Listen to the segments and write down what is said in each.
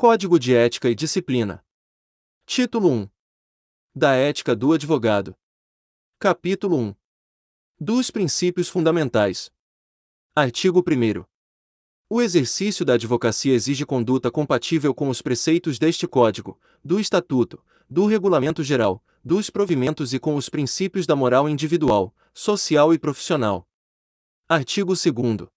Código de Ética e Disciplina. Título 1. Da Ética do Advogado. Capítulo 1. Dos Princípios Fundamentais. Artigo 1º. O exercício da advocacia exige conduta compatível com os preceitos deste Código, do Estatuto, do Regulamento Geral, dos provimentos e com os princípios da moral individual, social e profissional. Artigo 2º.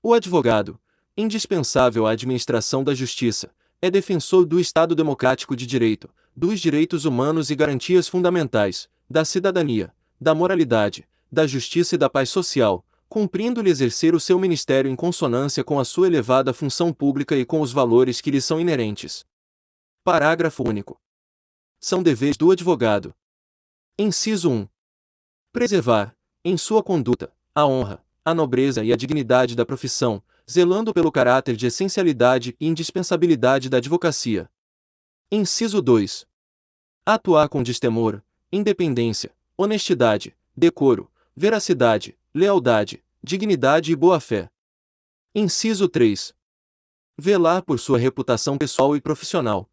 O advogado, indispensável à administração da justiça, é defensor do Estado democrático de direito, dos direitos humanos e garantias fundamentais, da cidadania, da moralidade, da justiça e da paz social, cumprindo-lhe exercer o seu ministério em consonância com a sua elevada função pública e com os valores que lhe são inerentes. Parágrafo único. São deveres do advogado. Inciso 1. Preservar, em sua conduta, a honra, a nobreza e a dignidade da profissão, zelando pelo caráter de essencialidade e indispensabilidade da advocacia. Inciso 2. Atuar com destemor, independência, honestidade, decoro, veracidade, lealdade, dignidade e boa-fé. Inciso 3. Velar por sua reputação pessoal e profissional.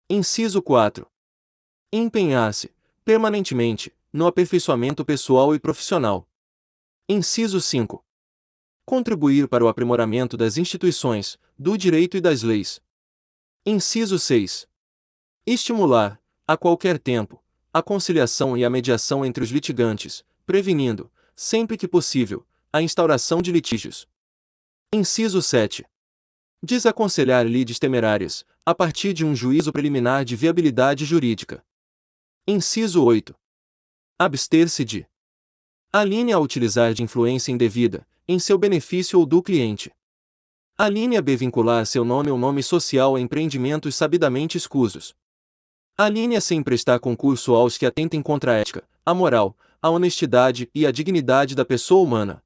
Inciso 4. Empenhar-se, permanentemente, no aperfeiçoamento pessoal e profissional. Inciso 5. Contribuir para o aprimoramento das instituições, do direito e das leis. Inciso 6. Estimular, a qualquer tempo, a conciliação e a mediação entre os litigantes, prevenindo, sempre que possível, a instauração de litígios. Inciso 7. Desaconselhar lides temerárias, a partir de um juízo preliminar de viabilidade jurídica. Inciso 8. Abster-se de a utilizar de influência indevida, em seu benefício ou do cliente. A B. Vincular seu nome ou nome social a empreendimentos sabidamente escusos. A C. Emprestar concurso aos que atentem contra a ética, a moral, a honestidade e a dignidade da pessoa humana.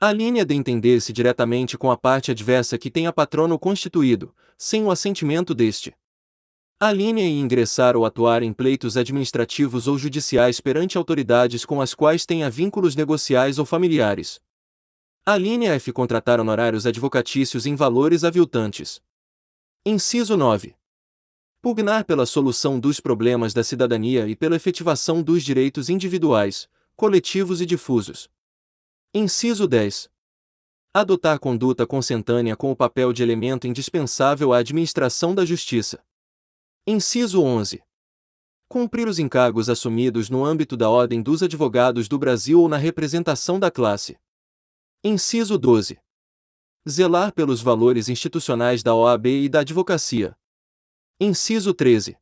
A D. Entender-se diretamente com a parte adversa que tenha patrono constituído, sem o assentimento deste. A E. Ingressar ou atuar em pleitos administrativos ou judiciais perante autoridades com as quais tenha vínculos negociais ou familiares. A F. Contratar honorários advocatícios em valores aviltantes. Inciso 9. Pugnar pela solução dos problemas da cidadania e pela efetivação dos direitos individuais, coletivos e difusos. Inciso 10. Adotar conduta consentânea com o papel de elemento indispensável à administração da justiça. Inciso 11. Cumprir os encargos assumidos no âmbito da Ordem dos Advogados do Brasil ou na representação da classe. Inciso 12. Zelar pelos valores institucionais da OAB e da advocacia. Inciso 13.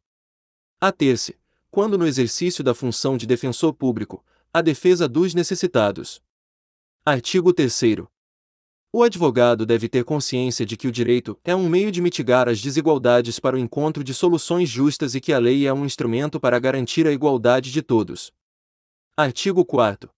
Ater-se, quando no exercício da função de defensor público, à defesa dos necessitados. Artigo 3º. O advogado deve ter consciência de que o direito é um meio de mitigar as desigualdades para o encontro de soluções justas e que a lei é um instrumento para garantir a igualdade de todos. Artigo 4º.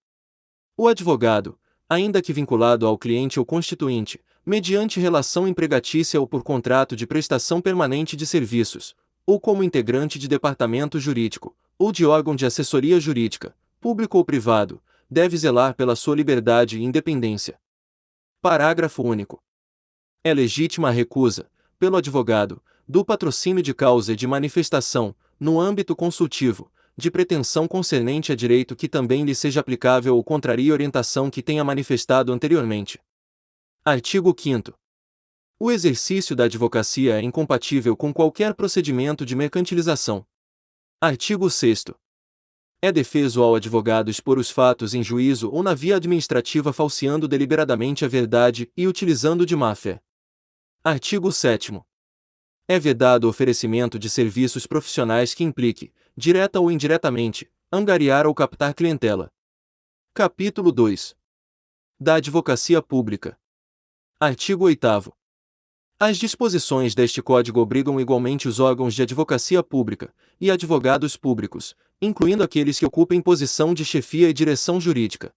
O advogado, ainda que vinculado ao cliente ou constituinte, mediante relação empregatícia ou por contrato de prestação permanente de serviços, ou como integrante de departamento jurídico, ou de órgão de assessoria jurídica, público ou privado, deve zelar pela sua liberdade e independência. Parágrafo único. É legítima a recusa, pelo advogado, do patrocínio de causa e de manifestação, no âmbito consultivo, de pretensão concernente a direito que também lhe seja aplicável ou contraria orientação que tenha manifestado anteriormente. Artigo 5º. O exercício da advocacia é incompatível com qualquer procedimento de mercantilização. Artigo 6º. É defeso ao advogado expor os fatos em juízo ou na via administrativa falseando deliberadamente a verdade e utilizando de má-fé. Artigo 7º. É vedado o oferecimento de serviços profissionais que implique, direta ou indiretamente, angariar ou captar clientela. Capítulo 2. Da Advocacia Pública. Artigo 8º. As disposições deste Código obrigam igualmente os órgãos de advocacia pública, e advogados públicos, incluindo aqueles que ocupem posição de chefia e direção jurídica.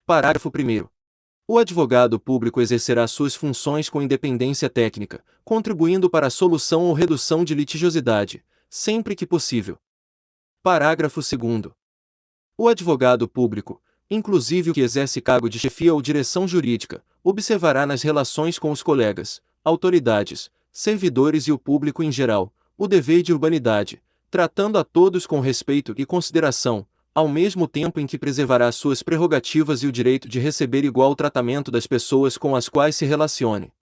Parágrafo 1º. O advogado público exercerá suas funções com independência técnica, contribuindo para a solução ou redução de litigiosidade, sempre que possível. Parágrafo 2º. O advogado público, inclusive o que exerce cargo de chefia ou direção jurídica, observará nas relações com os colegas, autoridades, servidores e o público em geral, o dever de urbanidade, tratando a todos com respeito e consideração, ao mesmo tempo em que preservará suas prerrogativas e o direito de receber igual tratamento das pessoas com as quais se relacione.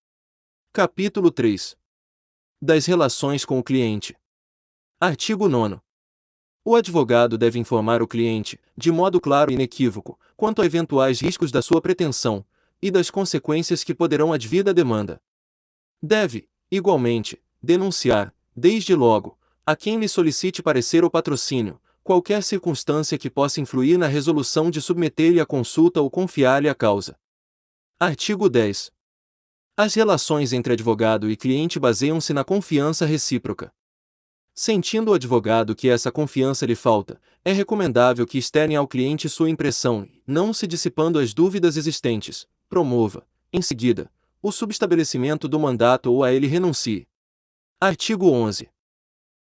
Capítulo 3. Das relações com o cliente. Artigo 9º. O advogado deve informar o cliente, de modo claro e inequívoco, quanto a eventuais riscos da sua pretensão, e das consequências que poderão advir da demanda. Deve, igualmente, denunciar, desde logo, a quem lhe solicite parecer ou patrocínio, qualquer circunstância que possa influir na resolução de submeter-lhe a consulta ou confiar-lhe a causa. Artigo 10. As relações entre advogado e cliente baseiam-se na confiança recíproca. Sentindo o advogado que essa confiança lhe falta, é recomendável que externe ao cliente sua impressão e, não se dissipando as dúvidas existentes, promova, em seguida, o subestabelecimento do mandato ou a ele renuncie. Artigo 11.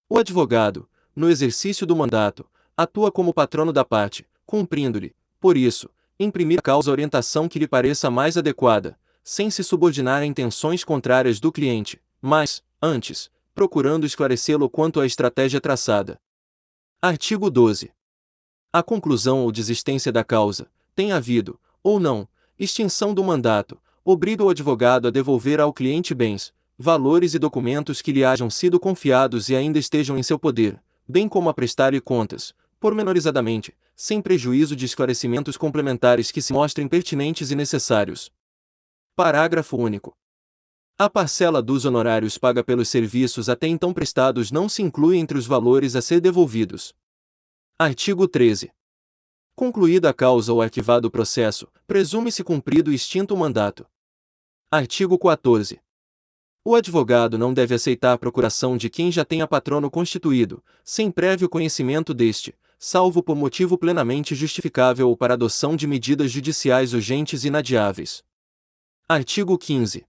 O advogado, no exercício do mandato, atua como patrono da parte, cumprindo-lhe, por isso, imprimir à causa a orientação que lhe pareça mais adequada, sem se subordinar a intenções contrárias do cliente, mas, antes, procurando esclarecê-lo quanto à estratégia traçada. Artigo 12. A conclusão ou desistência da causa, tem havido, ou não, extinção do mandato, obriga o advogado a devolver ao cliente bens, valores e documentos que lhe hajam sido confiados e ainda estejam em seu poder, bem como a prestar-lhe contas, pormenorizadamente, sem prejuízo de esclarecimentos complementares que se mostrem pertinentes e necessários. Parágrafo único. A parcela dos honorários paga pelos serviços até então prestados não se inclui entre os valores a ser devolvidos. Artigo 13. Concluída a causa ou arquivado o processo, presume-se cumprido e extinto o mandato. Artigo 14. O advogado não deve aceitar a procuração de quem já tenha patrono constituído, sem prévio conhecimento deste, salvo por motivo plenamente justificável ou para adoção de medidas judiciais urgentes e inadiáveis. Artigo 15.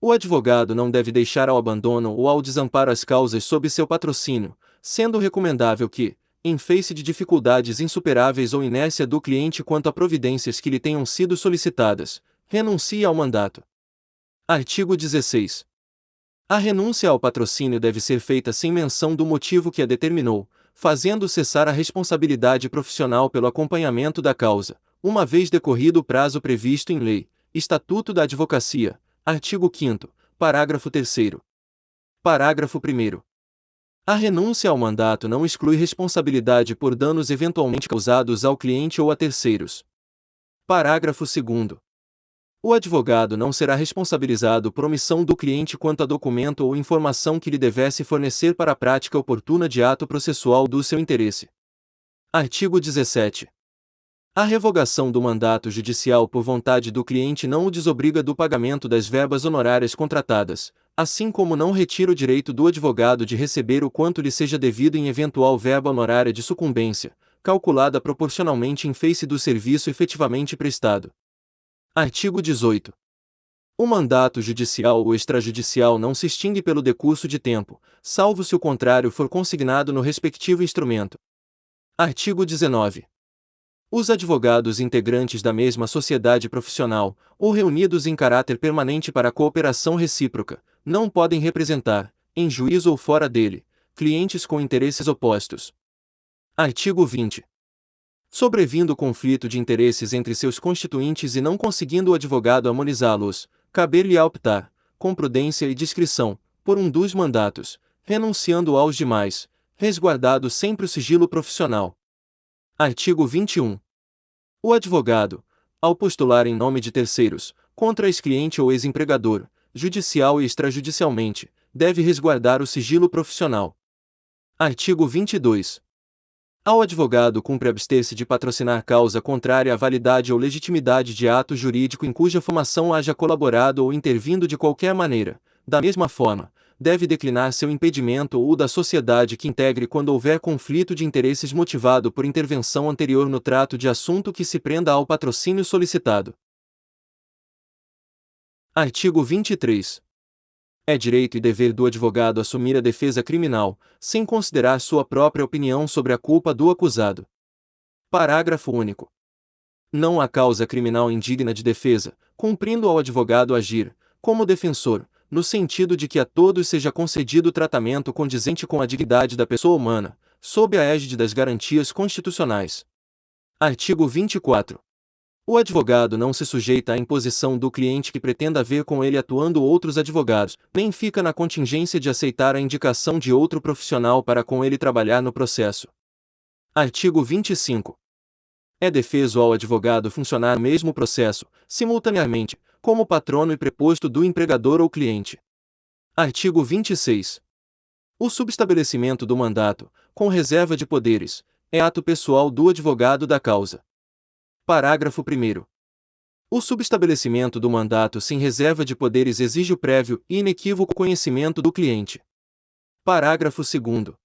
O advogado não deve deixar ao abandono ou ao desamparo as causas sob seu patrocínio, sendo recomendável que, em face de dificuldades insuperáveis ou inércia do cliente quanto a providências que lhe tenham sido solicitadas, renuncie ao mandato. Artigo 16. A renúncia ao patrocínio deve ser feita sem menção do motivo que a determinou, fazendo cessar a responsabilidade profissional pelo acompanhamento da causa, uma vez decorrido o prazo previsto em lei, Estatuto da Advocacia, artigo 5º, parágrafo 3º. Parágrafo 1º. A renúncia ao mandato não exclui responsabilidade por danos eventualmente causados ao cliente ou a terceiros. Parágrafo 2º. O advogado não será responsabilizado por omissão do cliente quanto a documento ou informação que lhe devesse fornecer para a prática oportuna de ato processual do seu interesse. Artigo 17. A revogação do mandato judicial por vontade do cliente não o desobriga do pagamento das verbas honorárias contratadas, assim como não retira o direito do advogado de receber o quanto lhe seja devido em eventual verba honorária de sucumbência, calculada proporcionalmente em face do serviço efetivamente prestado. Artigo 18. O mandato judicial ou extrajudicial não se extingue pelo decurso de tempo, salvo se o contrário for consignado no respectivo instrumento. Artigo 19. Os advogados integrantes da mesma sociedade profissional, ou reunidos em caráter permanente para a cooperação recíproca, não podem representar, em juízo ou fora dele, clientes com interesses opostos. Artigo 20. Sobrevindo conflito de interesses entre seus constituintes e não conseguindo o advogado harmonizá-los, caber-lhe-á optar, com prudência e discrição, por um dos mandatos, renunciando aos demais, resguardado sempre o sigilo profissional. Artigo 21. O advogado, ao postular em nome de terceiros, contra ex-cliente ou ex-empregador, judicial e extrajudicialmente, deve resguardar o sigilo profissional. Artigo 22. Ao advogado cumpre abster-se de patrocinar causa contrária à validade ou legitimidade de ato jurídico em cuja formação haja colaborado ou intervindo de qualquer maneira. Da mesma forma, deve declinar seu impedimento ou o da sociedade que integre quando houver conflito de interesses motivado por intervenção anterior no trato de assunto que se prenda ao patrocínio solicitado. Artigo 23. É direito e dever do advogado assumir a defesa criminal, sem considerar sua própria opinião sobre a culpa do acusado. Parágrafo único. Não há causa criminal indigna de defesa, cumprindo ao advogado agir, como defensor, no sentido de que a todos seja concedido tratamento condizente com a dignidade da pessoa humana, sob a égide das garantias constitucionais. Artigo 24. O advogado não se sujeita à imposição do cliente que pretenda ver com ele atuando outros advogados, nem fica na contingência de aceitar a indicação de outro profissional para com ele trabalhar no processo. Artigo 25. É defeso ao advogado funcionar no mesmo processo, simultaneamente, como patrono e preposto do empregador ou cliente. Artigo 26. O subestabelecimento do mandato, com reserva de poderes, é ato pessoal do advogado da causa. Parágrafo 1º. O subestabelecimento do mandato sem reserva de poderes exige o prévio e inequívoco conhecimento do cliente. Parágrafo 2º.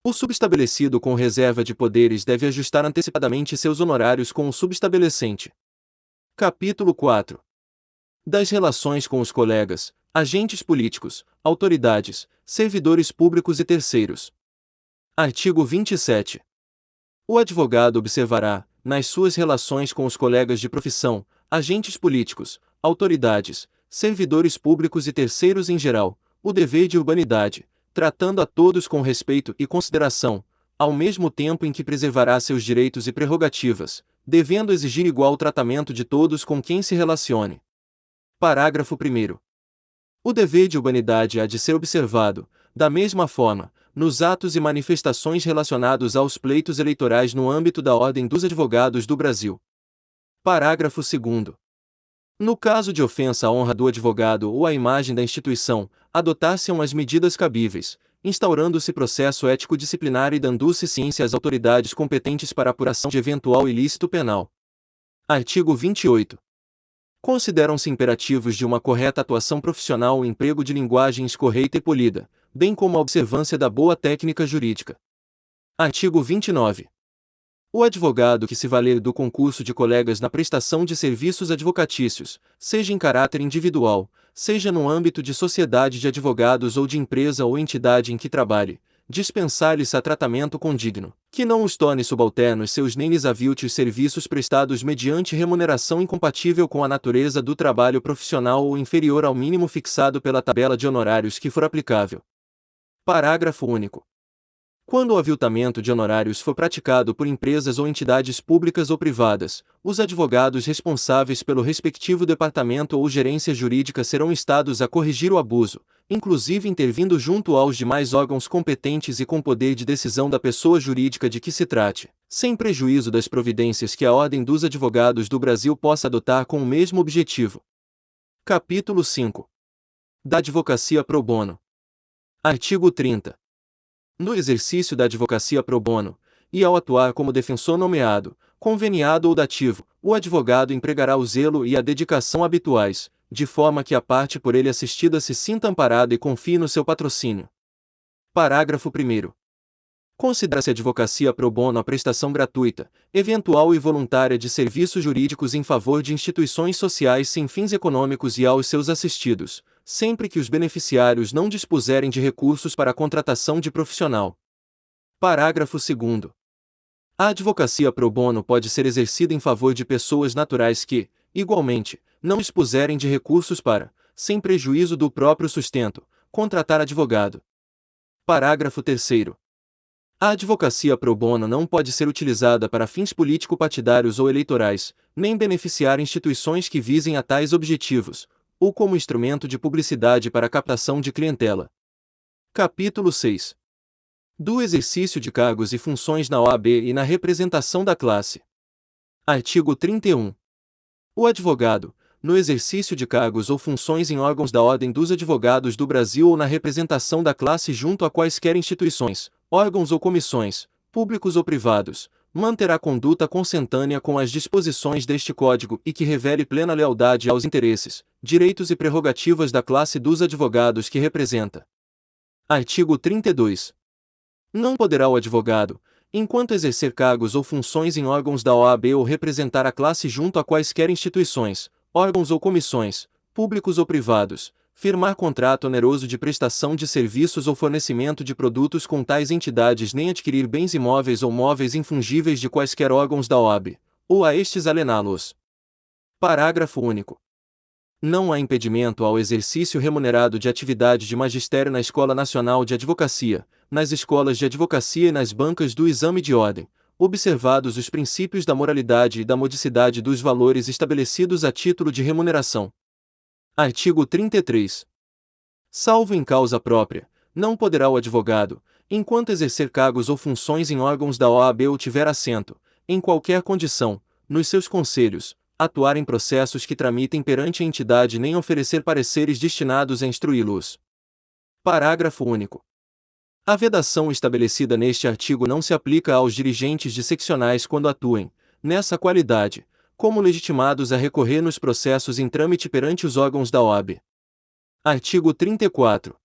O subestabelecido com reserva de poderes deve ajustar antecipadamente seus honorários com o subestabelecente. Capítulo 4. Das relações com os colegas, agentes políticos, autoridades, servidores públicos e terceiros. Artigo 27. O advogado observará, nas suas relações com os colegas de profissão, agentes políticos, autoridades, servidores públicos e terceiros em geral, o dever de urbanidade, tratando a todos com respeito e consideração, ao mesmo tempo em que preservará seus direitos e prerrogativas, devendo exigir igual tratamento de todos com quem se relacione. Parágrafo 1º. O dever de urbanidade há de ser observado, da mesma forma, nos atos e manifestações relacionados aos pleitos eleitorais no âmbito da Ordem dos Advogados do Brasil. Parágrafo 2º. No caso de ofensa à honra do advogado ou à imagem da instituição, adotar-se-ão as medidas cabíveis, instaurando-se processo ético-disciplinar e dando-se ciência às autoridades competentes para apuração de eventual ilícito penal. Artigo 28. Consideram-se imperativos de uma correta atuação profissional o emprego de linguagem escorreita e polida, bem como a observância da boa técnica jurídica. Artigo 29. O advogado que se valer do concurso de colegas na prestação de serviços advocatícios, seja em caráter individual, seja no âmbito de sociedade de advogados ou de empresa ou entidade em que trabalhe, dispensar-lhes a tratamento condigno, que não os torne subalternos seus nem lhes avilte os serviços prestados mediante remuneração incompatível com a natureza do trabalho profissional ou inferior ao mínimo fixado pela tabela de honorários que for aplicável. Parágrafo único. Quando o aviltamento de honorários for praticado por empresas ou entidades públicas ou privadas, os advogados responsáveis pelo respectivo departamento ou gerência jurídica serão instados a corrigir o abuso, inclusive intervindo junto aos demais órgãos competentes e com poder de decisão da pessoa jurídica de que se trate, sem prejuízo das providências que a Ordem dos Advogados do Brasil possa adotar com o mesmo objetivo. Capítulo 5. Da advocacia pro bono. Artigo 30. No exercício da advocacia pro bono, e ao atuar como defensor nomeado, conveniado ou dativo, o advogado empregará o zelo e a dedicação habituais, de forma que a parte por ele assistida se sinta amparada e confie no seu patrocínio. Parágrafo 1º. Considera-se advocacia pro bono a prestação gratuita, eventual e voluntária de serviços jurídicos em favor de instituições sociais sem fins econômicos e aos seus assistidos, sempre que os beneficiários não dispuserem de recursos para a contratação de profissional. Parágrafo 2º. A advocacia pro bono pode ser exercida em favor de pessoas naturais que, igualmente, não dispuserem de recursos para, sem prejuízo do próprio sustento, contratar advogado. Parágrafo 3º. A advocacia pro bono não pode ser utilizada para fins político-partidários ou eleitorais, nem beneficiar instituições que visem a tais objetivos, ou como instrumento de publicidade para a captação de clientela. Capítulo 6. Do exercício de cargos e funções na OAB e na representação da classe. Artigo 31. O advogado, no exercício de cargos ou funções em órgãos da Ordem dos Advogados do Brasil ou na representação da classe junto a quaisquer instituições, órgãos ou comissões, públicos ou privados, manterá conduta consentânea com as disposições deste Código e que revele plena lealdade aos interesses, direitos e prerrogativas da classe dos advogados que representa. Artigo 32. Não poderá o advogado, enquanto exercer cargos ou funções em órgãos da OAB ou representar a classe junto a quaisquer instituições, órgãos ou comissões, públicos ou privados, firmar contrato oneroso de prestação de serviços ou fornecimento de produtos com tais entidades nem adquirir bens imóveis ou móveis infungíveis de quaisquer órgãos da OAB, ou a estes aliená-los. Parágrafo único. Não há impedimento ao exercício remunerado de atividade de magistério na Escola Nacional de Advocacia, nas escolas de advocacia e nas bancas do exame de ordem, observados os princípios da moralidade e da modicidade dos valores estabelecidos a título de remuneração. Artigo 33. Salvo em causa própria, não poderá o advogado, enquanto exercer cargos ou funções em órgãos da OAB ou tiver assento, em qualquer condição, nos seus conselhos, atuar em processos que tramitem perante a entidade nem oferecer pareceres destinados a instruí-los. Parágrafo único. A vedação estabelecida neste artigo não se aplica aos dirigentes de seccionais quando atuem, nessa qualidade, como legitimados a recorrer nos processos em trâmite perante os órgãos da OAB. Artigo 34.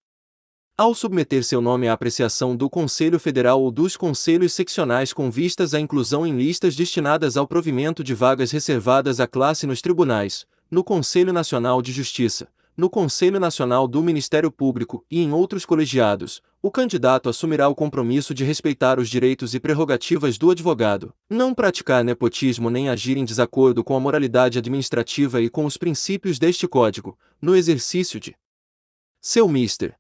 Ao submeter seu nome à apreciação do Conselho Federal ou dos Conselhos Seccionais com vistas à inclusão em listas destinadas ao provimento de vagas reservadas à classe nos tribunais, no Conselho Nacional de Justiça, no Conselho Nacional do Ministério Público e em outros colegiados, o candidato assumirá o compromisso de respeitar os direitos e prerrogativas do advogado, não praticar nepotismo nem agir em desacordo com a moralidade administrativa e com os princípios deste Código, no exercício de seu mister.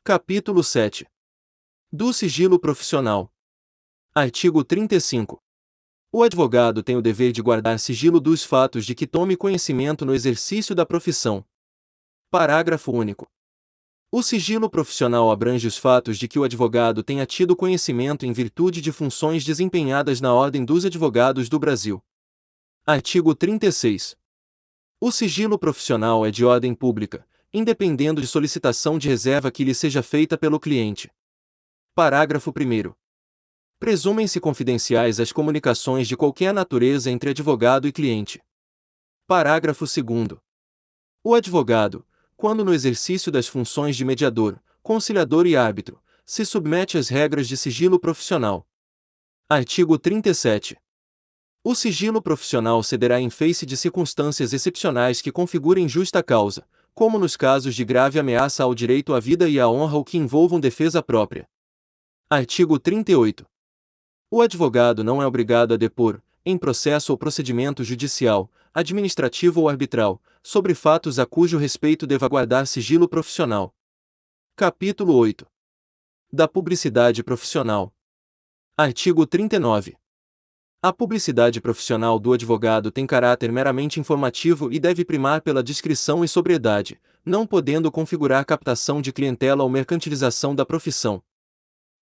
Capítulo 7. Do sigilo profissional. Artigo 35. O advogado tem o dever de guardar sigilo dos fatos de que tome conhecimento no exercício da profissão. Parágrafo único. O sigilo profissional abrange os fatos de que o advogado tenha tido conhecimento em virtude de funções desempenhadas na Ordem dos Advogados do Brasil. Artigo 36. O sigilo profissional é de ordem pública, independendo de solicitação de reserva que lhe seja feita pelo cliente. Parágrafo 1º. Presumem-se confidenciais as comunicações de qualquer natureza entre advogado e cliente. Parágrafo 2º. O advogado, quando no exercício das funções de mediador, conciliador e árbitro, se submete às regras de sigilo profissional. Artigo 37. O sigilo profissional cederá em face de circunstâncias excepcionais que configurem justa causa, como nos casos de grave ameaça ao direito à vida e à honra ou que envolvam defesa própria. Artigo 38. O advogado não é obrigado a depor, em processo ou procedimento judicial, administrativo ou arbitral, sobre fatos a cujo respeito deva guardar sigilo profissional. Capítulo 8. Da publicidade profissional. Artigo 39. A publicidade profissional do advogado tem caráter meramente informativo e deve primar pela discrição e sobriedade, não podendo configurar captação de clientela ou mercantilização da profissão.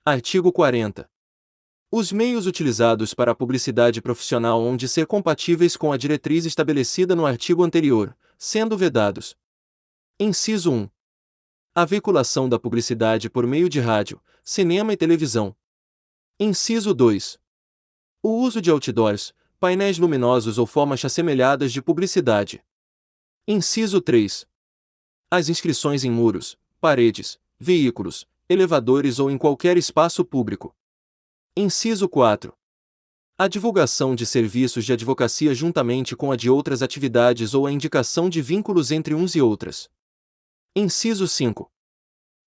Artigo 40. Os meios utilizados para a publicidade profissional hão de ser compatíveis com a diretriz estabelecida no artigo anterior, sendo vedados: Inciso 1. A veiculação da publicidade por meio de rádio, cinema e televisão. Inciso 2. O uso de outdoors, painéis luminosos ou formas assemelhadas de publicidade. Inciso 3. As inscrições em muros, paredes, veículos, elevadores ou em qualquer espaço público. Inciso 4. A divulgação de serviços de advocacia juntamente com a de outras atividades ou a indicação de vínculos entre uns e outras. Inciso 5.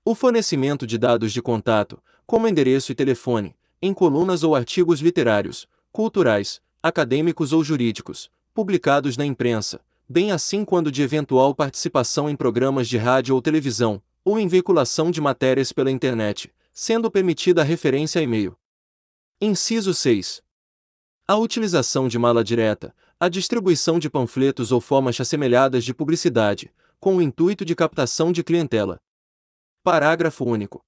O fornecimento de dados de contato, como endereço e telefone, em colunas ou artigos literários, culturais, acadêmicos ou jurídicos, publicados na imprensa, bem assim quando de eventual participação em programas de rádio ou televisão, ou em veiculação de matérias pela internet, sendo permitida a referência a e-mail. Inciso 6. A utilização de mala direta, a distribuição de panfletos ou formas assemelhadas de publicidade, com o intuito de captação de clientela. Parágrafo único.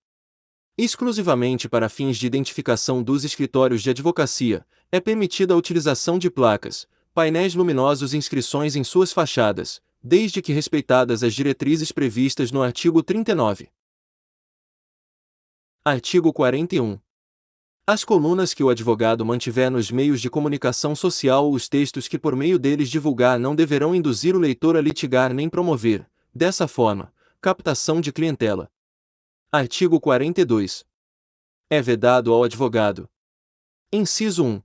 Exclusivamente para fins de identificação dos escritórios de advocacia, é permitida a utilização de placas, painéis luminosos e inscrições em suas fachadas, desde que respeitadas as diretrizes previstas no artigo 39. Artigo 41. As colunas que o advogado mantiver nos meios de comunicação social ou os textos que por meio deles divulgar não deverão induzir o leitor a litigar nem promover, dessa forma, captação de clientela. Artigo 42. É vedado ao advogado: Inciso 1.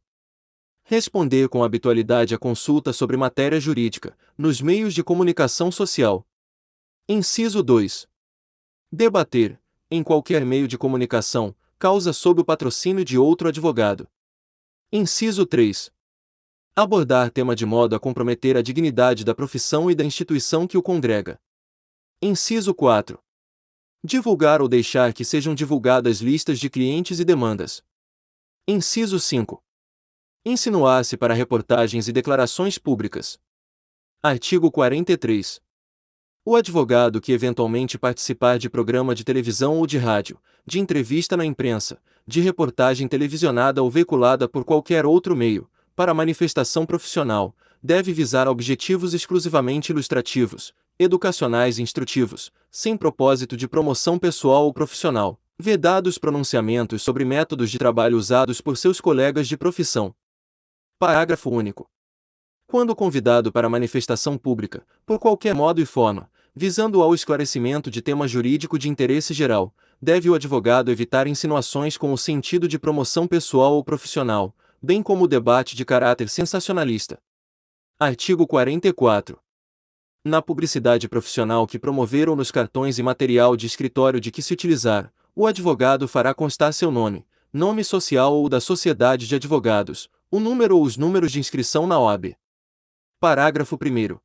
Responder com habitualidade à consulta sobre matéria jurídica, nos meios de comunicação social. Inciso 2. Debater, em qualquer meio de comunicação, causa sob o patrocínio de outro advogado. Inciso 3. Abordar tema de modo a comprometer a dignidade da profissão e da instituição que o congrega. Inciso 4. Divulgar ou deixar que sejam divulgadas listas de clientes e demandas. Inciso 5. Insinuar-se para reportagens e declarações públicas. Artigo 43. O advogado que eventualmente participar de programa de televisão ou de rádio, de entrevista na imprensa, de reportagem televisionada ou veiculada por qualquer outro meio, para manifestação profissional, deve visar objetivos exclusivamente ilustrativos, educacionais e instrutivos, sem propósito de promoção pessoal ou profissional, vedados pronunciamentos sobre métodos de trabalho usados por seus colegas de profissão. Parágrafo único. Quando convidado para manifestação pública, por qualquer modo e forma, visando ao esclarecimento de tema jurídico de interesse geral, deve o advogado evitar insinuações com o sentido de promoção pessoal ou profissional, bem como o debate de caráter sensacionalista. Artigo 44. Na publicidade profissional que promover ou nos cartões e material de escritório de que se utilizar, o advogado fará constar seu nome, nome social ou da sociedade de advogados, o número ou os números de inscrição na OAB. Parágrafo 1º.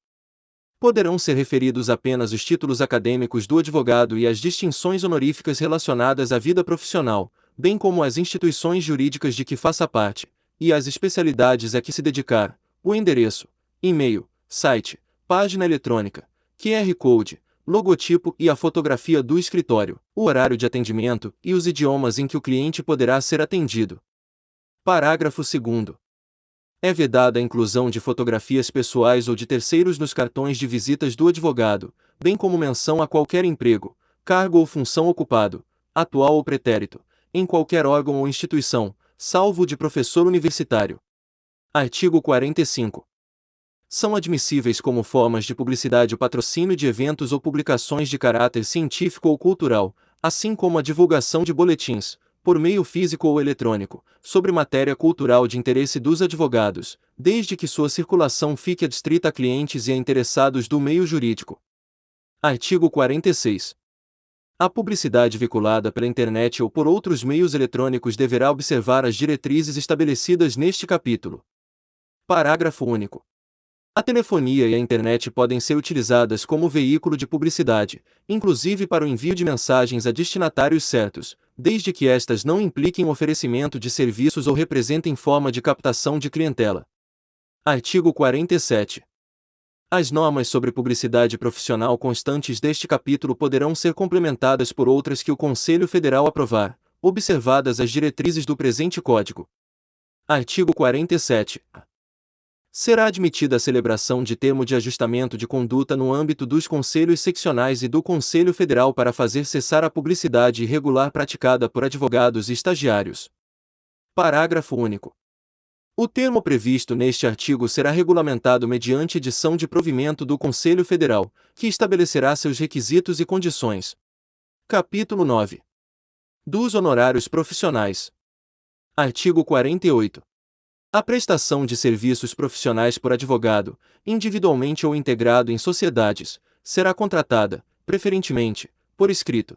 Poderão ser referidos apenas os títulos acadêmicos do advogado e as distinções honoríficas relacionadas à vida profissional, bem como as instituições jurídicas de que faça parte, e as especialidades a que se dedicar, o endereço, e-mail, site, página eletrônica, QR Code, logotipo e a fotografia do escritório, o horário de atendimento e os idiomas em que o cliente poderá ser atendido. Parágrafo 2º. É vedada a inclusão de fotografias pessoais ou de terceiros nos cartões de visitas do advogado, bem como menção a qualquer emprego, cargo ou função ocupado, atual ou pretérito, em qualquer órgão ou instituição, salvo o de professor universitário. Artigo 45. São admissíveis como formas de publicidade o patrocínio de eventos ou publicações de caráter científico ou cultural, assim como a divulgação de boletins, por meio físico ou eletrônico, sobre matéria cultural de interesse dos advogados, desde que sua circulação fique adstrita a clientes e a interessados do meio jurídico. Artigo 46. A publicidade veiculada pela internet ou por outros meios eletrônicos deverá observar as diretrizes estabelecidas neste capítulo. Parágrafo único. A telefonia e a internet podem ser utilizadas como veículo de publicidade, inclusive para o envio de mensagens a destinatários certos, desde que estas não impliquem o oferecimento de serviços ou representem forma de captação de clientela. Artigo 47. As normas sobre publicidade profissional constantes deste capítulo poderão ser complementadas por outras que o Conselho Federal aprovar, observadas as diretrizes do presente Código. Artigo 47. Será admitida a celebração de termo de ajustamento de conduta no âmbito dos Conselhos Seccionais e do Conselho Federal para fazer cessar a publicidade irregular praticada por advogados e estagiários. Parágrafo único. O termo previsto neste artigo será regulamentado mediante edição de provimento do Conselho Federal, que estabelecerá seus requisitos e condições. Capítulo 9. Dos honorários profissionais. Artigo 48. A prestação de serviços profissionais por advogado, individualmente ou integrado em sociedades, será contratada, preferentemente, por escrito.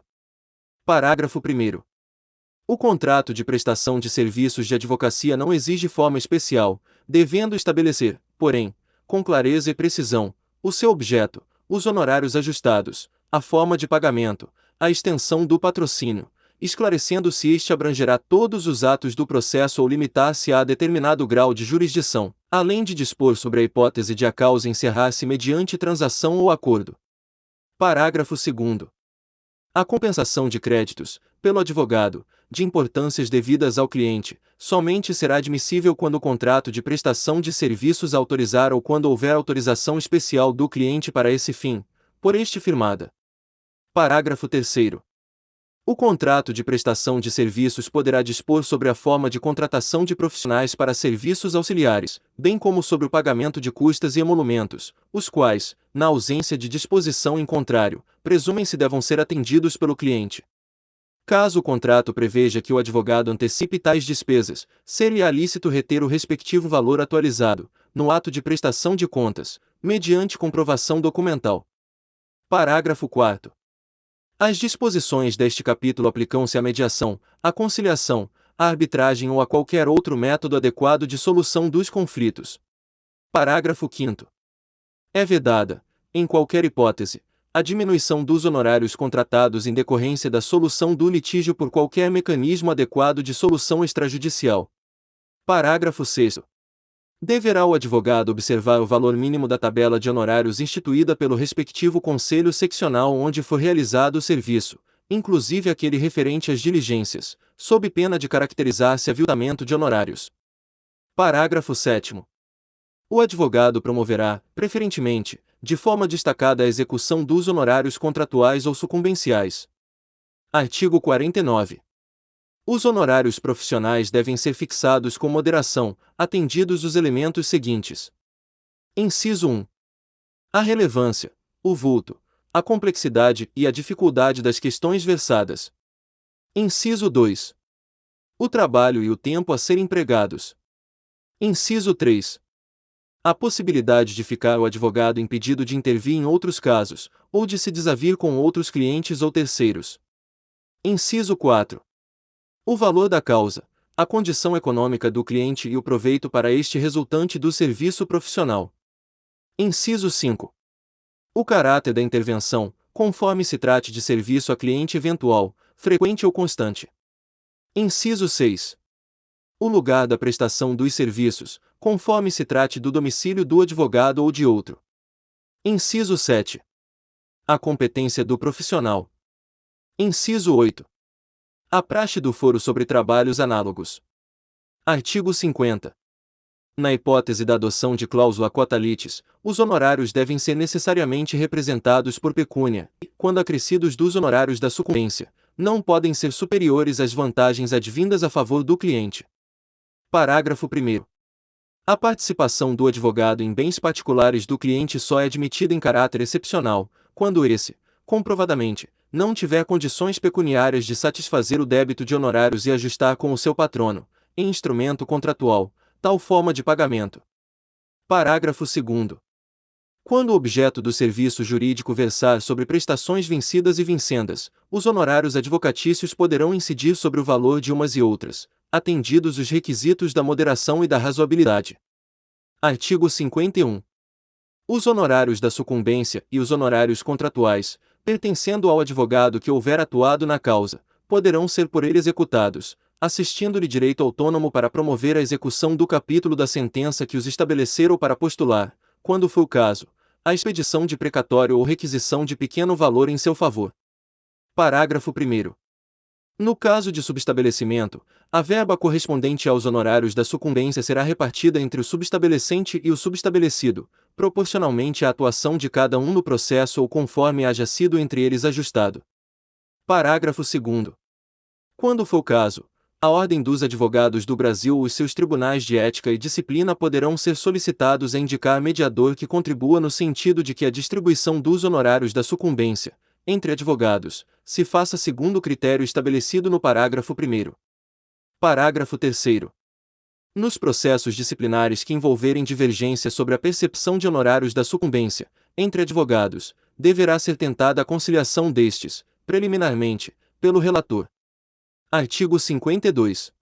Parágrafo 1º. O contrato de prestação de serviços de advocacia não exige forma especial, devendo estabelecer, porém, com clareza e precisão, o seu objeto, os honorários ajustados, a forma de pagamento, a extensão do patrocínio, esclarecendo se este abrangerá todos os atos do processo ou limitar-se a determinado grau de jurisdição, além de dispor sobre a hipótese de a causa encerrar-se mediante transação ou acordo. Parágrafo 2º. A compensação de créditos, pelo advogado, de importâncias devidas ao cliente, somente será admissível quando o contrato de prestação de serviços autorizar ou quando houver autorização especial do cliente para esse fim, por este firmada. Parágrafo 3º. O contrato de prestação de serviços poderá dispor sobre a forma de contratação de profissionais para serviços auxiliares, bem como sobre o pagamento de custas e emolumentos, os quais, na ausência de disposição em contrário, presumem-se devam ser atendidos pelo cliente. Caso o contrato preveja que o advogado antecipe tais despesas, seria lícito reter o respectivo valor atualizado, no ato de prestação de contas, mediante comprovação documental. Parágrafo 4º. As disposições deste capítulo aplicam-se à mediação, à conciliação, à arbitragem ou a qualquer outro método adequado de solução dos conflitos. Parágrafo 5º. É vedada, em qualquer hipótese, a diminuição dos honorários contratados em decorrência da solução do litígio por qualquer mecanismo adequado de solução extrajudicial. Parágrafo 6º. Deverá o advogado observar o valor mínimo da tabela de honorários instituída pelo respectivo conselho seccional onde for realizado o serviço, inclusive aquele referente às diligências, sob pena de caracterizar-se aviltamento de honorários. Parágrafo 7º. O advogado promoverá, preferentemente, de forma destacada a execução dos honorários contratuais ou sucumbenciais. Artigo 49. Os honorários profissionais devem ser fixados com moderação, atendidos os elementos seguintes. Inciso 1. A relevância, o vulto, a complexidade e a dificuldade das questões versadas. Inciso 2. O trabalho e o tempo a ser empregados. Inciso 3. A possibilidade de ficar o advogado impedido de intervir em outros casos, ou de se desavir com outros clientes ou terceiros. Inciso 4. O valor da causa, a condição econômica do cliente e o proveito para este resultante do serviço profissional. Inciso 5. O caráter da intervenção, conforme se trate de serviço a cliente eventual, frequente ou constante. Inciso 6. O lugar da prestação dos serviços, conforme se trate do domicílio do advogado ou de outro. Inciso 7. A competência do profissional. Inciso 8. A praxe do foro sobre trabalhos análogos. Artigo 50. Na hipótese da adoção de cláusula quota litis, os honorários devem ser necessariamente representados por pecúnia, e, quando acrescidos dos honorários da sucumbência, não podem ser superiores às vantagens advindas a favor do cliente. Parágrafo 1º. A participação do advogado em bens particulares do cliente só é admitida em caráter excepcional, quando esse, comprovadamente, não tiver condições pecuniárias de satisfazer o débito de honorários e ajustar com o seu patrono, em instrumento contratual, tal forma de pagamento. Parágrafo 2º. Quando o objeto do serviço jurídico versar sobre prestações vencidas e vincendas, os honorários advocatícios poderão incidir sobre o valor de umas e outras, atendidos os requisitos da moderação e da razoabilidade. Artigo 51. Os honorários da sucumbência e os honorários contratuais, pertencendo ao advogado que houver atuado na causa, poderão ser por ele executados, assistindo-lhe direito autônomo para promover a execução do capítulo da sentença que os estabelecer ou para postular, quando for o caso, a expedição de precatório ou requisição de pequeno valor em seu favor. Parágrafo 1º. No caso de subestabelecimento, a verba correspondente aos honorários da sucumbência será repartida entre o subestabelecente e o subestabelecido, proporcionalmente à atuação de cada um no processo ou conforme haja sido entre eles ajustado. Parágrafo 2º. Quando for o caso, a Ordem dos Advogados do Brasil ou os seus tribunais de ética e disciplina poderão ser solicitados a indicar mediador que contribua no sentido de que a distribuição dos honorários da sucumbência, entre advogados, se faça segundo o critério estabelecido no parágrafo 1º. Parágrafo 3º. Nos processos disciplinares que envolverem divergência sobre a percepção de honorários da sucumbência, entre advogados, deverá ser tentada a conciliação destes, preliminarmente, pelo relator. Artigo 52.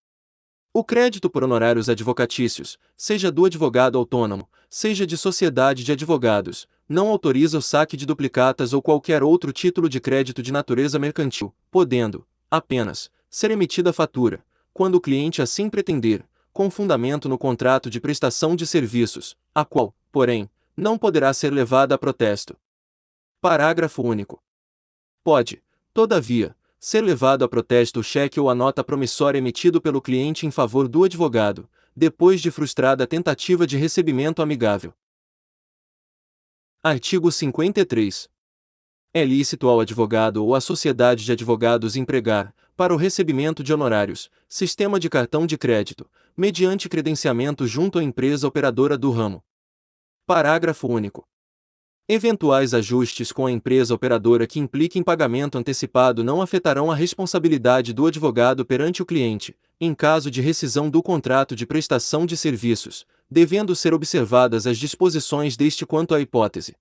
O crédito por honorários advocatícios, seja do advogado autônomo, seja de sociedade de advogados, não autoriza o saque de duplicatas ou qualquer outro título de crédito de natureza mercantil, podendo, apenas, ser emitida fatura, quando o cliente assim pretender, com fundamento no contrato de prestação de serviços, a qual, porém, não poderá ser levada a protesto. Parágrafo único. Pode, todavia, ser levado a protesto o cheque ou a nota promissória emitido pelo cliente em favor do advogado, depois de frustrada a tentativa de recebimento amigável. Artigo 53. É lícito ao advogado ou à sociedade de advogados empregar, para o recebimento de honorários, sistema de cartão de crédito, mediante credenciamento junto à empresa operadora do ramo. Parágrafo único. Eventuais ajustes com a empresa operadora que impliquem pagamento antecipado não afetarão a responsabilidade do advogado perante o cliente, em caso de rescisão do contrato de prestação de serviços, devendo ser observadas as disposições deste quanto à hipótese.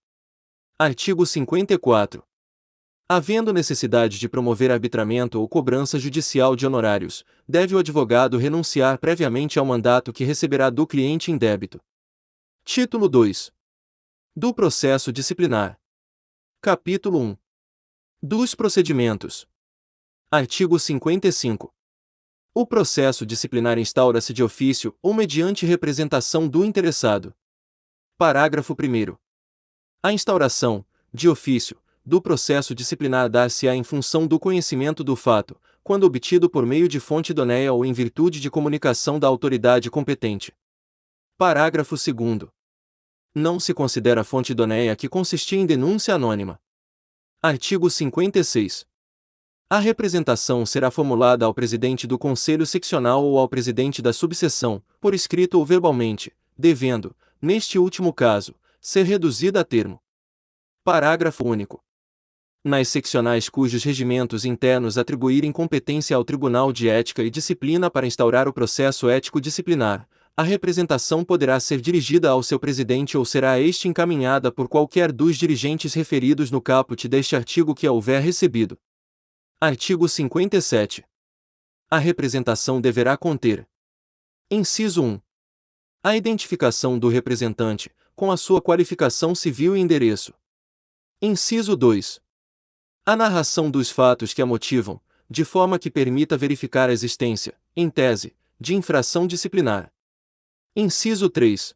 Artigo 54. Havendo necessidade de promover arbitramento ou cobrança judicial de honorários, deve o advogado renunciar previamente ao mandato que receberá do cliente em débito. Título 2. Do processo disciplinar. Capítulo 1. Dos procedimentos. Artigo 55. O processo disciplinar instaura-se de ofício ou mediante representação do interessado. Parágrafo 1º. A instauração, de ofício, do processo disciplinar dar-se-á em função do conhecimento do fato, quando obtido por meio de fonte idoneia ou em virtude de comunicação da autoridade competente. Parágrafo 2º. Não se considera fonte idoneia que consistia em denúncia anônima. Artigo 56. A representação será formulada ao presidente do Conselho Seccional ou ao presidente da subseção, por escrito ou verbalmente, devendo, neste último caso, ser reduzida a termo. Parágrafo único. Nas seccionais cujos regimentos internos atribuírem competência ao Tribunal de Ética e Disciplina para instaurar o processo ético-disciplinar, a representação poderá ser dirigida ao seu presidente ou será a este encaminhada por qualquer dos dirigentes referidos no caput deste artigo que a houver recebido. Artigo 57. A representação deverá conter: inciso 1. A identificação do representante, com a sua qualificação civil e endereço. Inciso 2. A narração dos fatos que a motivam, de forma que permita verificar a existência, em tese, de infração disciplinar. Inciso 3.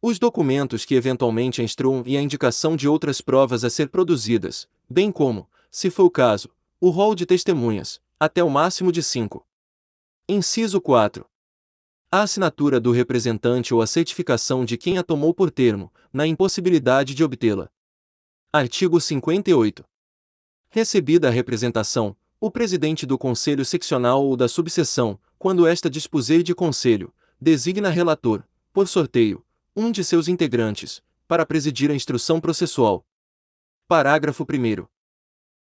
Os documentos que eventualmente a instruam e a indicação de outras provas a ser produzidas, bem como, se for o caso, o rol de testemunhas, até o máximo de 5. Inciso 4. A assinatura do representante ou a certificação de quem a tomou por termo, na impossibilidade de obtê-la. Artigo 58. Recebida a representação, o presidente do Conselho Seccional ou da subseção, quando esta dispuser de conselho, designa relator, por sorteio, um de seus integrantes, para presidir a instrução processual. Parágrafo 1º.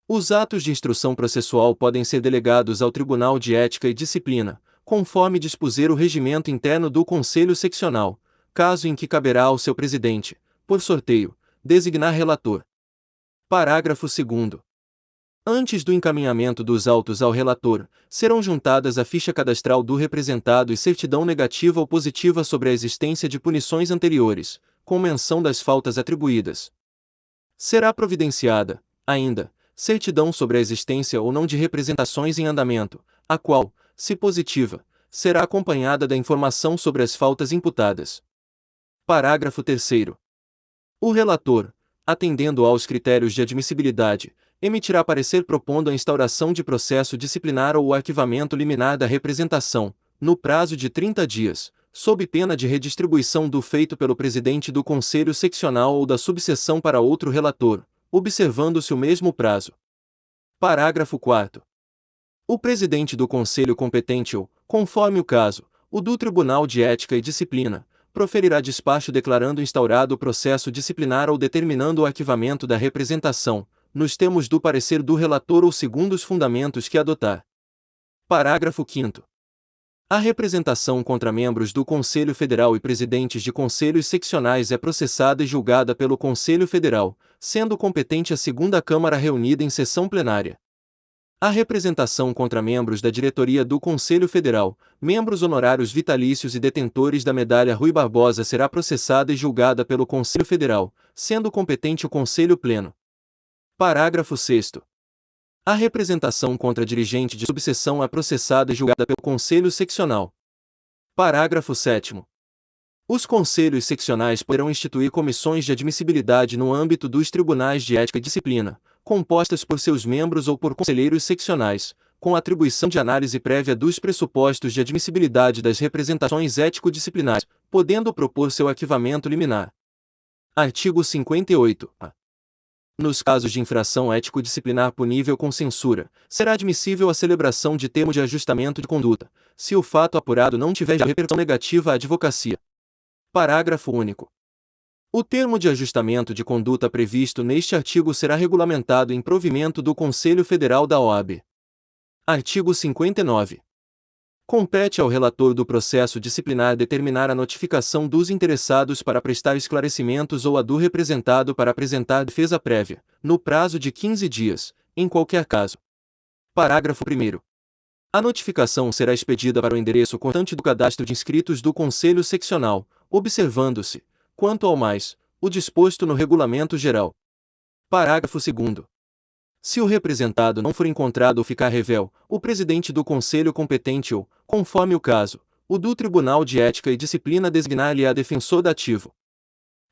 Os atos de instrução processual podem ser delegados ao Tribunal de Ética e Disciplina, conforme dispuser o regimento interno do Conselho Seccional, caso em que caberá ao seu presidente, por sorteio, designar relator. Parágrafo 2º. Antes do encaminhamento dos autos ao relator, serão juntadas a ficha cadastral do representado e certidão negativa ou positiva sobre a existência de punições anteriores, com menção das faltas atribuídas. Será providenciada, ainda, certidão sobre a existência ou não de representações em andamento, a qual, se positiva, será acompanhada da informação sobre as faltas imputadas. Parágrafo 3º. O relator, atendendo aos critérios de admissibilidade, emitirá parecer propondo a instauração de processo disciplinar ou o arquivamento liminar da representação, no prazo de 30 dias, sob pena de redistribuição do feito pelo presidente do Conselho Seccional ou da subseção para outro relator, observando-se o mesmo prazo. Parágrafo 4º. O presidente do Conselho competente ou, conforme o caso, o do Tribunal de Ética e Disciplina, proferirá despacho declarando instaurado o processo disciplinar ou determinando o arquivamento da representação, nos termos do parecer do relator ou segundo os fundamentos que adotar. Parágrafo 5º. A representação contra membros do Conselho Federal e presidentes de conselhos seccionais é processada e julgada pelo Conselho Federal, sendo competente a segunda Câmara reunida em sessão plenária. A representação contra membros da diretoria do Conselho Federal, membros honorários vitalícios e detentores da medalha Rui Barbosa será processada e julgada pelo Conselho Federal, sendo competente o Conselho Pleno. Parágrafo 6º. A representação contra dirigente de subseção é processada e julgada pelo Conselho Seccional. Parágrafo 7º. Os conselhos seccionais poderão instituir comissões de admissibilidade no âmbito dos tribunais de ética e disciplina, compostas por seus membros ou por conselheiros seccionais, com atribuição de análise prévia dos pressupostos de admissibilidade das representações ético-disciplinares, podendo propor seu arquivamento liminar. Artigo 58-A. Nos casos de infração ético-disciplinar punível com censura, será admissível a celebração de termo de ajustamento de conduta, se o fato apurado não tiver repercussão negativa à advocacia. Parágrafo único. O termo de ajustamento de conduta previsto neste artigo será regulamentado em provimento do Conselho Federal da OAB. Artigo 59. Compete ao relator do processo disciplinar determinar a notificação dos interessados para prestar esclarecimentos ou a do representado para apresentar defesa prévia, no prazo de 15 dias, em qualquer caso. Parágrafo 1º. A notificação será expedida para o endereço constante do cadastro de inscritos do Conselho Seccional, observando-se, quanto ao mais, o disposto no Regulamento Geral. Parágrafo 2º. Se o representado não for encontrado ou ficar revel, o presidente do Conselho competente ou, conforme o caso, o do Tribunal de Ética e Disciplina designar-lhe-á defensor dativo.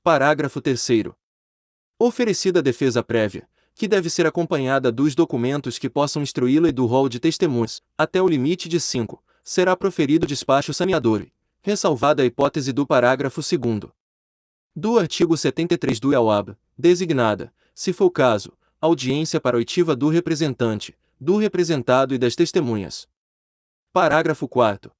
Parágrafo 3º. Oferecida a defesa prévia, que deve ser acompanhada dos documentos que possam instruí-la e do rol de testemunhas, até o limite de 5, será proferido despacho saneador, ressalvada a hipótese do parágrafo 2º do artigo 73 do EUAB, designada, se for o caso, audiência para oitiva do representante, do representado e das testemunhas. Parágrafo 4º.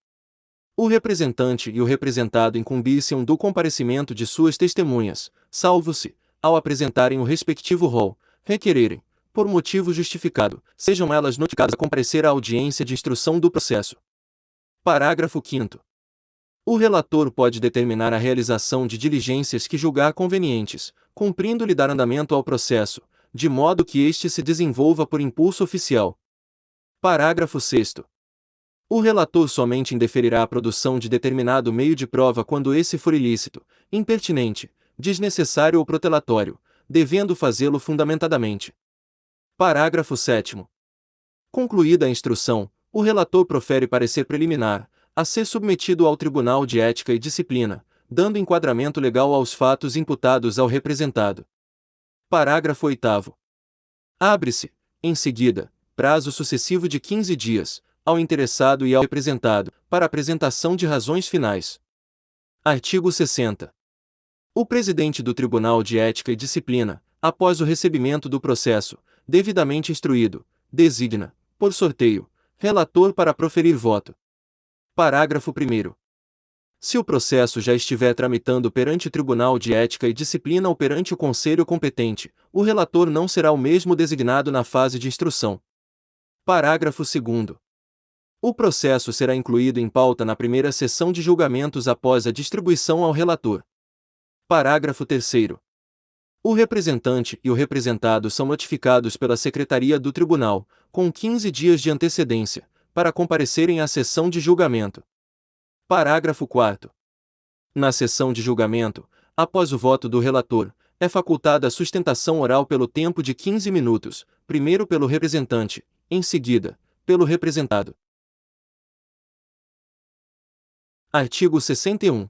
O representante e o representado incumbir-se-ão do comparecimento de suas testemunhas, salvo se, ao apresentarem o respectivo rol, requererem, por motivo justificado, sejam elas notificadas a comparecer à audiência de instrução do processo. Parágrafo 5º. O relator pode determinar a realização de diligências que julgar convenientes, cumprindo-lhe dar andamento ao processo, de modo que este se desenvolva por impulso oficial. Parágrafo 6º. O relator somente indeferirá a produção de determinado meio de prova quando esse for ilícito, impertinente, desnecessário ou protelatório, devendo fazê-lo fundamentadamente. Parágrafo 7º. Concluída a instrução, o relator profere parecer preliminar, a ser submetido ao Tribunal de Ética e Disciplina, dando enquadramento legal aos fatos imputados ao representado. Parágrafo 8º. Abre-se, em seguida, prazo sucessivo de 15 dias, ao interessado e ao representado, para apresentação de razões finais. Artigo 60. O presidente do Tribunal de Ética e Disciplina, após o recebimento do processo, devidamente instruído, designa, por sorteio, relator para proferir voto. Parágrafo 1º. Se o processo já estiver tramitando perante o Tribunal de Ética e Disciplina ou perante o Conselho competente, o relator não será o mesmo designado na fase de instrução. Parágrafo 2º. O processo será incluído em pauta na primeira sessão de julgamentos após a distribuição ao relator. Parágrafo 3º. O representante e o representado são notificados pela Secretaria do Tribunal, com 15 dias de antecedência, para comparecerem à sessão de julgamento. Parágrafo 4º. Na sessão de julgamento, após o voto do relator, é facultada a sustentação oral pelo tempo de 15 minutos, primeiro pelo representante, em seguida, pelo representado. Artigo 61.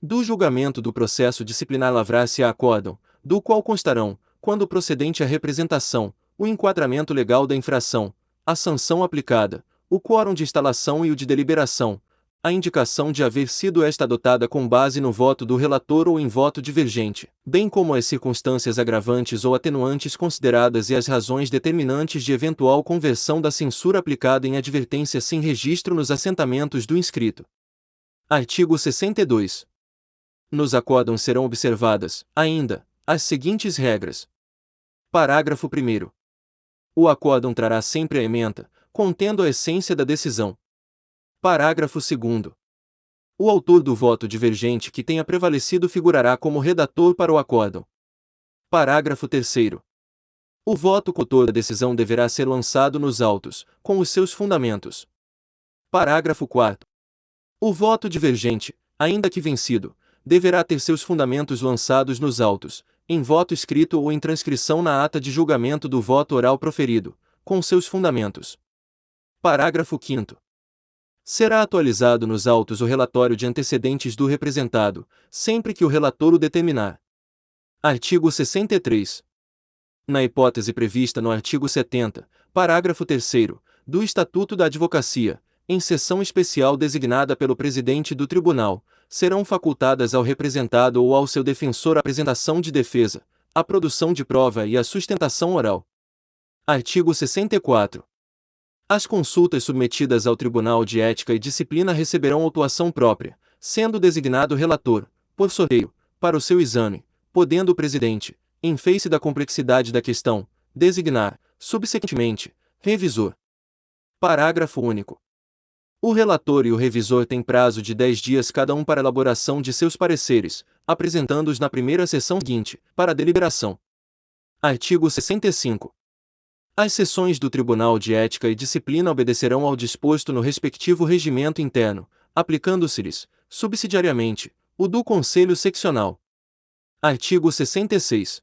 Do julgamento do processo disciplinar lavrar-se-á acórdão, do qual constarão, quando procedente a representação, o enquadramento legal da infração, a sanção aplicada, o quórum de instalação e o de deliberação, a indicação de haver sido esta adotada com base no voto do relator ou em voto divergente, bem como as circunstâncias agravantes ou atenuantes consideradas e as razões determinantes de eventual conversão da censura aplicada em advertência sem registro nos assentamentos do inscrito. Artigo 62. Nos acórdãos serão observadas, ainda, as seguintes regras. Parágrafo 1º. O acórdão trará sempre a ementa, contendo a essência da decisão. Parágrafo 2º. O autor do voto divergente que tenha prevalecido figurará como redator para o acórdão. Parágrafo 3º. O voto coautor da decisão deverá ser lançado nos autos, com os seus fundamentos. Parágrafo 4º. O voto divergente, ainda que vencido, deverá ter seus fundamentos lançados nos autos, em voto escrito ou em transcrição na ata de julgamento do voto oral proferido, com seus fundamentos. Parágrafo 5º. Será atualizado nos autos o relatório de antecedentes do representado, sempre que o relator o determinar. Artigo 63. Na hipótese prevista no artigo 70, parágrafo 3º, do Estatuto da Advocacia, em sessão especial designada pelo presidente do tribunal, serão facultadas ao representado ou ao seu defensor a apresentação de defesa, a produção de prova e a sustentação oral. Artigo 64. As consultas submetidas ao Tribunal de Ética e Disciplina receberão autuação própria, sendo designado relator, por sorteio, para o seu exame, podendo o presidente, em face da complexidade da questão, designar, subsequentemente, revisor. Parágrafo único. O relator e o revisor têm prazo de 10 dias cada um para elaboração de seus pareceres, apresentando-os na primeira sessão seguinte, para deliberação. Artigo 65. As sessões do Tribunal de Ética e Disciplina obedecerão ao disposto no respectivo regimento interno, aplicando-se-lhes, subsidiariamente, O do Conselho Seccional. Artigo 66.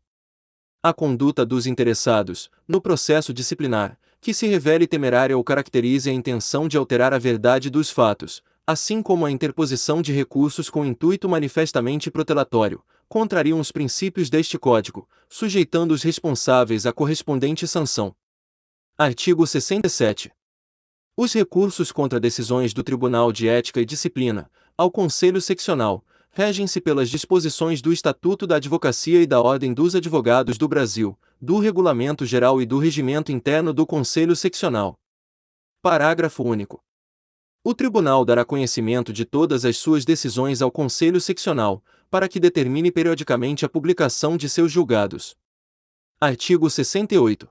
A conduta dos interessados, no processo disciplinar, que se revele temerária ou caracterize a intenção de alterar a verdade dos fatos, assim como a interposição de recursos com intuito manifestamente protelatório, contrariam os princípios deste Código, sujeitando os responsáveis à correspondente sanção. Artigo 67. Os recursos contra decisões do Tribunal de Ética e Disciplina, ao Conselho Seccional, regem-se pelas disposições do Estatuto da Advocacia e da Ordem dos Advogados do Brasil, do Regulamento Geral e do Regimento Interno do Conselho Seccional. Parágrafo único. O Tribunal dará conhecimento de todas as suas decisões ao Conselho Seccional, para que determine periodicamente a publicação de seus julgados. Artigo 68.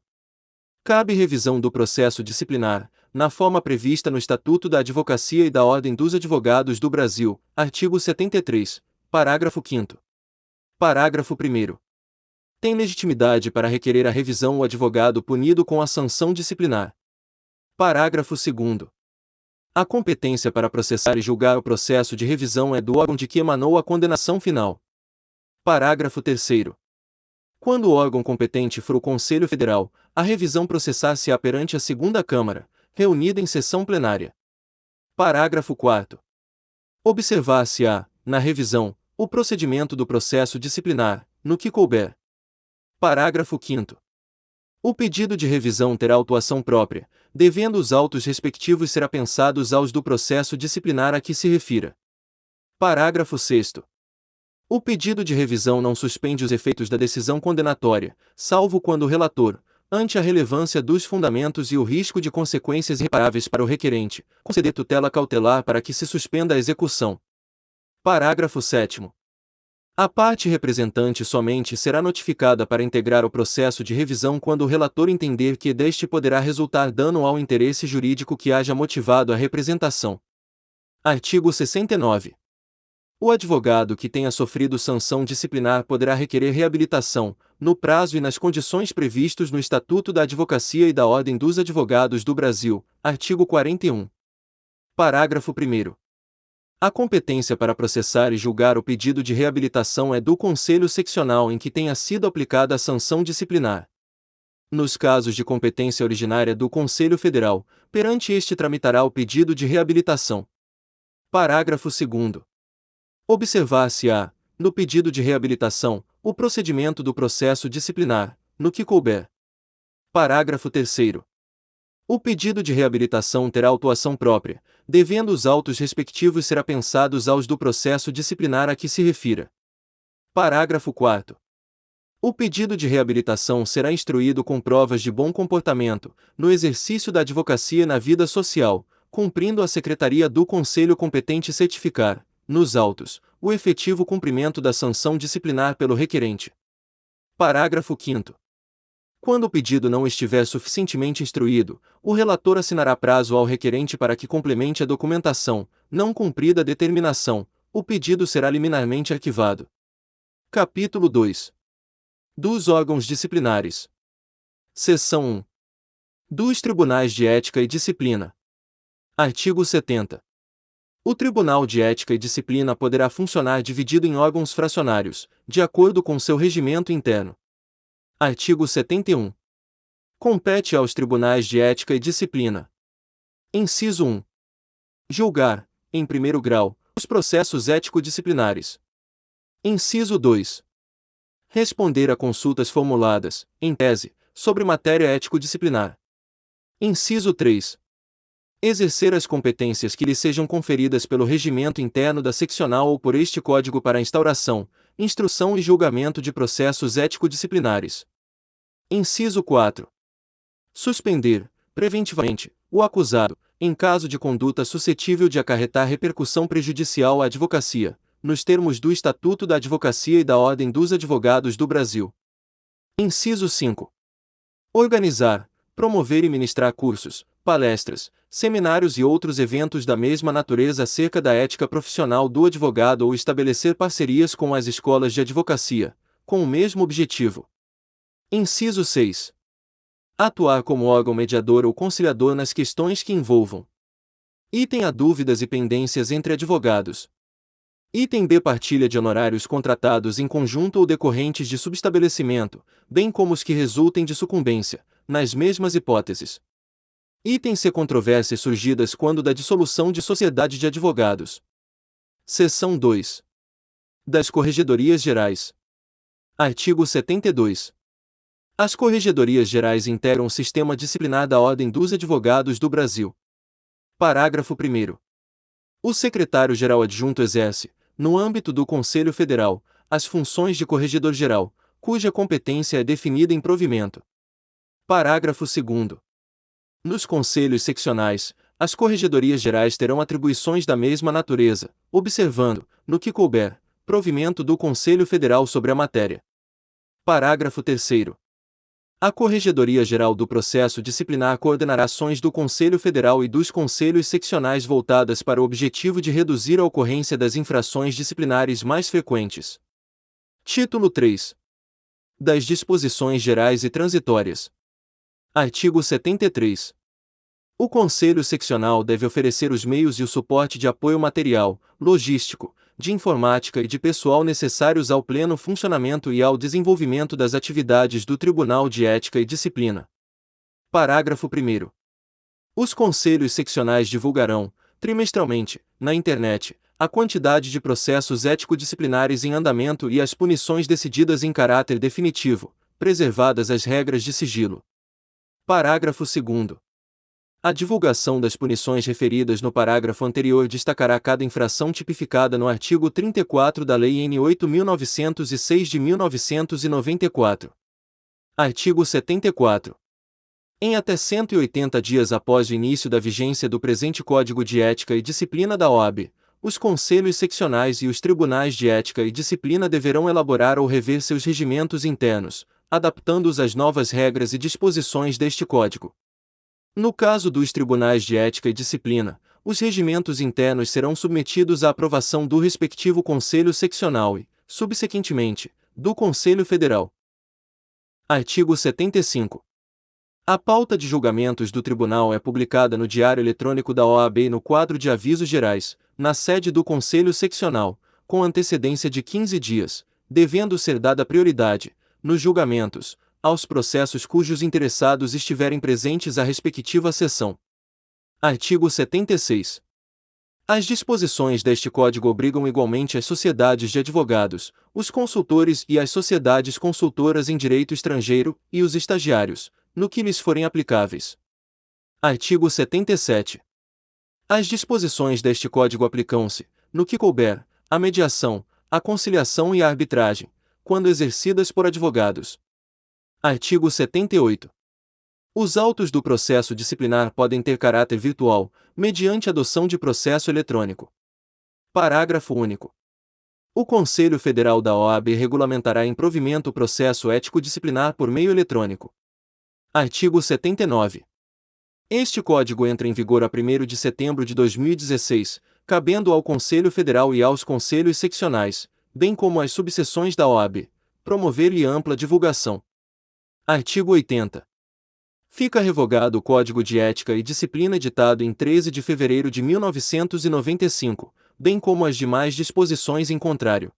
Cabe revisão do processo disciplinar, na forma prevista no Estatuto da Advocacia e da Ordem dos Advogados do Brasil, artigo 73, parágrafo 5º. Parágrafo 1º. Tem legitimidade para requerer a revisão o advogado punido com a sanção disciplinar. Parágrafo 2º. A competência para processar e julgar o processo de revisão é do órgão de que emanou a condenação final. Parágrafo 3º. Quando o órgão competente for o Conselho Federal, a revisão processar-se-á perante a segunda Câmara, reunida em sessão plenária. Parágrafo 4º. Observar-se-á, na revisão, o procedimento do processo disciplinar, no que couber. Parágrafo 5º. O pedido de revisão terá autuação própria, devendo os autos respectivos ser apensados aos do processo disciplinar a que se refira. Parágrafo 6º. O pedido de revisão não suspende os efeitos da decisão condenatória, salvo quando o relator, ante a relevância dos fundamentos e o risco de consequências irreparáveis para o requerente, conceder tutela cautelar para que se suspenda a execução. Parágrafo 7º. A parte representante somente será notificada para integrar o processo de revisão quando o relator entender que deste poderá resultar dano ao interesse jurídico que haja motivado a representação. Artigo 69. O advogado que tenha sofrido sanção disciplinar poderá requerer reabilitação, no prazo e nas condições previstos no Estatuto da Advocacia e da Ordem dos Advogados do Brasil, artigo 41. Parágrafo 1º. A competência para processar e julgar o pedido de reabilitação é do Conselho Seccional em que tenha sido aplicada a sanção disciplinar. Nos casos de competência originária do Conselho Federal, perante este tramitará o pedido de reabilitação. Parágrafo 2º. Observar-se-á, no pedido de reabilitação, o procedimento do processo disciplinar, no que couber. Parágrafo 3º. O pedido de reabilitação terá autuação própria, devendo os autos respectivos ser apensados aos do processo disciplinar a que se refira. Parágrafo 4º. O pedido de reabilitação será instruído com provas de bom comportamento, no exercício da advocacia e na vida social, cumprindo a Secretaria do Conselho competente certificar, nos autos, o efetivo cumprimento da sanção disciplinar pelo requerente. Parágrafo 5º. Quando o pedido não estiver suficientemente instruído, o relator assinará prazo ao requerente para que complemente a documentação. Não cumprida a determinação, o pedido será liminarmente arquivado. Capítulo 2. Dos órgãos disciplinares. Seção 1. Dos Tribunais de Ética e Disciplina. Artigo 70. O Tribunal de Ética e Disciplina poderá funcionar dividido em órgãos fracionários, de acordo com seu regimento interno. Artigo 71. Compete aos Tribunais de Ética e Disciplina. Inciso 1. Julgar, em primeiro grau, os processos ético-disciplinares. Inciso 2. Responder a consultas formuladas, em tese, sobre matéria ético-disciplinar. Inciso 3. Exercer as competências que lhe sejam conferidas pelo regimento interno da seccional ou por este Código para a instauração, instrução e julgamento de processos ético-disciplinares. Inciso 4. Suspender, preventivamente, o acusado, em caso de conduta suscetível de acarretar repercussão prejudicial à advocacia, nos termos do Estatuto da Advocacia e da Ordem dos Advogados do Brasil. Inciso 5. Organizar, promover e ministrar cursos, palestras, seminários e outros eventos da mesma natureza acerca da ética profissional do advogado ou estabelecer parcerias com as escolas de advocacia, com o mesmo objetivo. Inciso 6. Atuar como órgão mediador ou conciliador nas questões que envolvam. Item a dúvidas e pendências entre advogados. Item B. Partilha de honorários contratados em conjunto ou decorrentes de subestabelecimento, bem como os que resultem de sucumbência, nas mesmas hipóteses. Item C. Controvérsias surgidas quando da dissolução de sociedade de advogados. Seção 2. Das Corregedorias Gerais. Artigo 72. As Corregedorias Gerais integram o sistema disciplinar da Ordem dos Advogados do Brasil. Parágrafo 1º. O secretário-geral adjunto exerce, no âmbito do Conselho Federal, as funções de Corregedor-Geral, cuja competência é definida em provimento. Parágrafo 2º. Nos Conselhos Seccionais, as Corregedorias Gerais terão atribuições da mesma natureza, observando, no que couber, provimento do Conselho Federal sobre a matéria. Parágrafo 3º. A Corregedoria Geral do Processo Disciplinar coordenará ações do Conselho Federal e dos Conselhos Seccionais voltadas para o objetivo de reduzir a ocorrência das infrações disciplinares mais frequentes. Título 3. Das Disposições Gerais e Transitórias. Artigo 73. O Conselho Seccional deve oferecer os meios e o suporte de apoio material, logístico, de informática e de pessoal necessários ao pleno funcionamento e ao desenvolvimento das atividades do Tribunal de Ética e Disciplina. Parágrafo 1º. Os conselhos seccionais divulgarão, trimestralmente, na internet, a quantidade de processos ético-disciplinares em andamento e as punições decididas em caráter definitivo, preservadas as regras de sigilo. Parágrafo 2º. A divulgação das punições referidas no parágrafo anterior destacará cada infração tipificada no artigo 34 da Lei N. 8.906 de 1994. Artigo 74. Em até 180 dias após o início da vigência do presente Código de Ética e Disciplina da OAB, os conselhos seccionais e os tribunais de ética e disciplina deverão elaborar ou rever seus regimentos internos, adaptando-os às novas regras e disposições deste Código. No caso dos tribunais de ética e disciplina, os regimentos internos serão submetidos à aprovação do respectivo Conselho Seccional e, subsequentemente, do Conselho Federal. Artigo 75. A pauta de julgamentos do Tribunal é publicada no Diário Eletrônico da OAB e no quadro de avisos gerais, na sede do Conselho Seccional, com antecedência de 15 dias, devendo ser dada prioridade, nos julgamentos, aos processos cujos interessados estiverem presentes à respectiva sessão. Artigo 76. As disposições deste Código obrigam igualmente as sociedades de advogados, os consultores e as sociedades consultoras em direito estrangeiro, e os estagiários, no que lhes forem aplicáveis. Artigo 77. As disposições deste Código aplicam-se, no que couber, à mediação, à conciliação e à arbitragem, quando exercidas por advogados. Artigo 78. Os autos do processo disciplinar podem ter caráter virtual, mediante adoção de processo eletrônico. Parágrafo único. O Conselho Federal da OAB regulamentará em provimento o processo ético-disciplinar por meio eletrônico. Artigo 79. Este Código entra em vigor a 1º de setembro de 2016, cabendo ao Conselho Federal e aos Conselhos Seccionais, bem como às subseções da OAB, promover-lhe ampla divulgação. Artigo 80. Fica revogado o Código de Ética e Disciplina editado em 13 de fevereiro de 1995, bem como as demais disposições em contrário.